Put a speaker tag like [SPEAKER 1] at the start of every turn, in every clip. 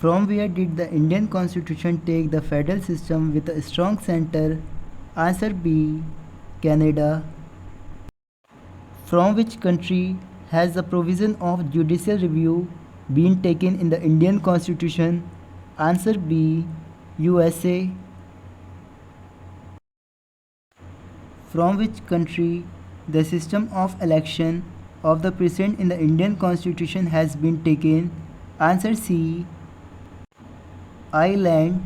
[SPEAKER 1] From where did the Indian Constitution take the federal system with a strong center? Answer B. Canada. From which country has the provision of judicial review been taken in the Indian Constitution? Answer B. USA. From which country the system of election of the president in the Indian Constitution has been taken? Answer C. Ireland.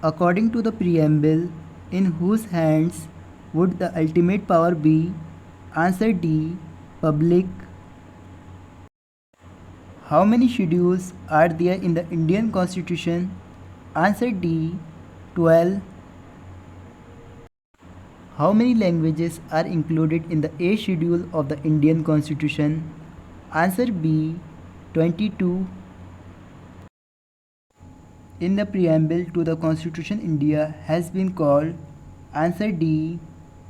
[SPEAKER 1] According to the preamble, in whose hands would the ultimate power be? Answer D. Public. How many schedules are there in the Indian Constitution? Answer D. 12. How many languages are included in the A schedule of the Indian Constitution? Answer B. 22. In the preamble to the Constitution, India has been called. Answer D.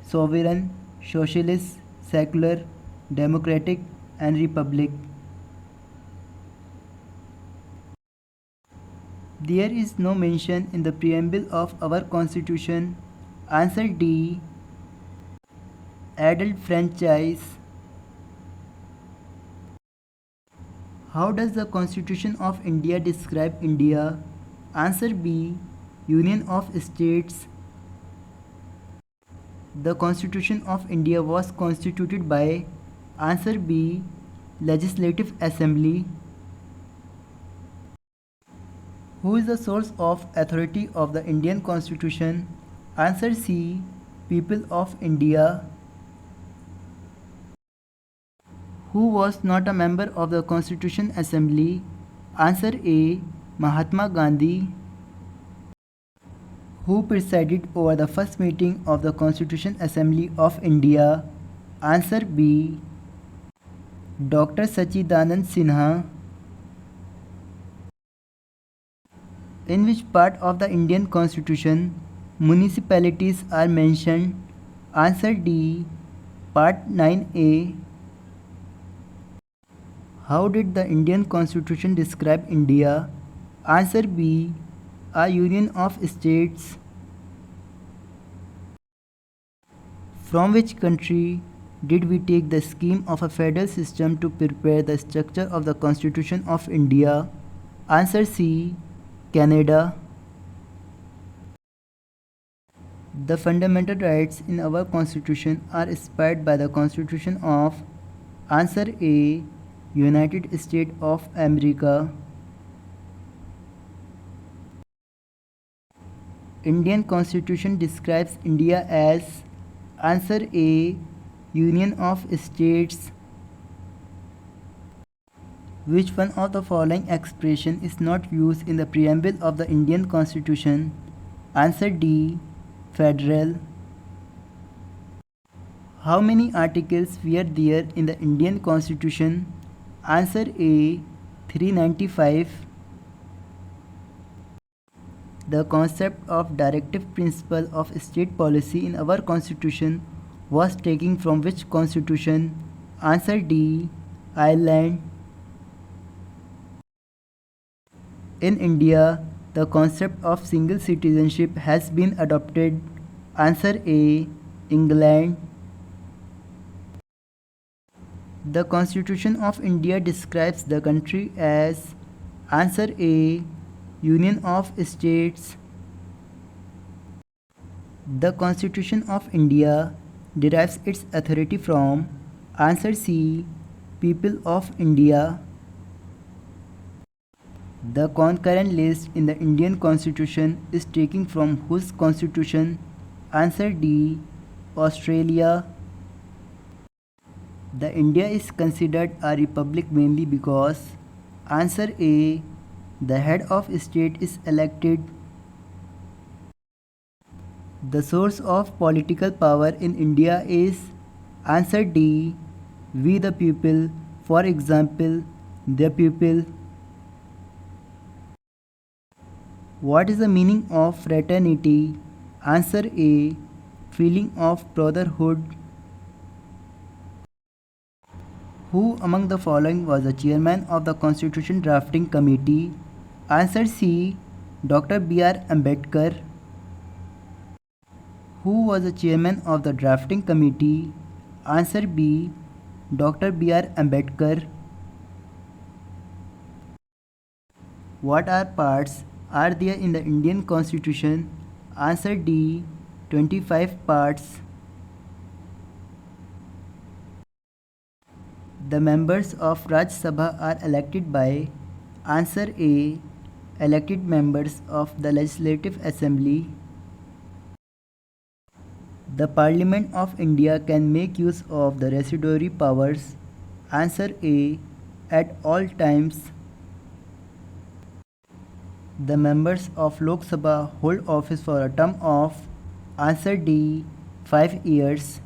[SPEAKER 1] Sovereign, socialist, secular, democratic and republic. There is no mention in the preamble of our Constitution. Answer D. Adult franchise. How does the Constitution of India describe India? Answer B. Union of States. The Constitution of India was constituted by. Answer B. Legislative Assembly. Who is the source of authority of the Indian Constitution? Answer C. People of India. Who was not a member of the Constitution Assembly? Answer A. Mahatma Gandhi. Who presided over the first meeting of the Constitution Assembly of India? Answer B. Dr. Sachidanand Sinha. In which part of the Indian Constitution municipalities are mentioned? Answer D. Part 9A. How did the Indian Constitution describe India? Answer B. A union of states. From which country did we take the scheme of a federal system to prepare the structure of the Constitution of India? Answer C. Canada. The fundamental rights in our Constitution are inspired by the Constitution of. Answer A. United States of America. Indian Constitution describes India as. Answer A. Union of States. Which one of the following expression is not used in the preamble of the Indian Constitution? Answer D. Federal. How many articles were there in the Indian Constitution? Answer A. 395. The concept of directive principle of state policy in our Constitution was taken from which Constitution? Answer D. Ireland. In India, the concept of single citizenship has been adopted. Answer A. England. The Constitution of India describes the country as. Answer A. Union of States. The Constitution of India derives its authority from. Answer C. People of India. The concurrent list in the Indian Constitution is taken from whose constitution? Answer D. Australia. The India is considered a republic mainly because. Answer A. The head of state is elected. The source of political power in India is. Answer D. We the people. For example, the people. What is the meaning of fraternity? Answer A. Feeling of brotherhood. Who among the following was the chairman of the Constitution Drafting Committee? Answer C. Dr. B.R. Ambedkar. Who was the chairman of the drafting committee? Answer B. Dr. B.R. Ambedkar. What are parts are there in the Indian Constitution? Answer D. 25 parts. The members of Rajya Sabha are elected by. Answer A. Elected members of the Legislative Assembly. The Parliament of India can make use of the residuary powers. Answer A. At all times. The members of Lok Sabha hold office for a term of. Answer D. 5 years.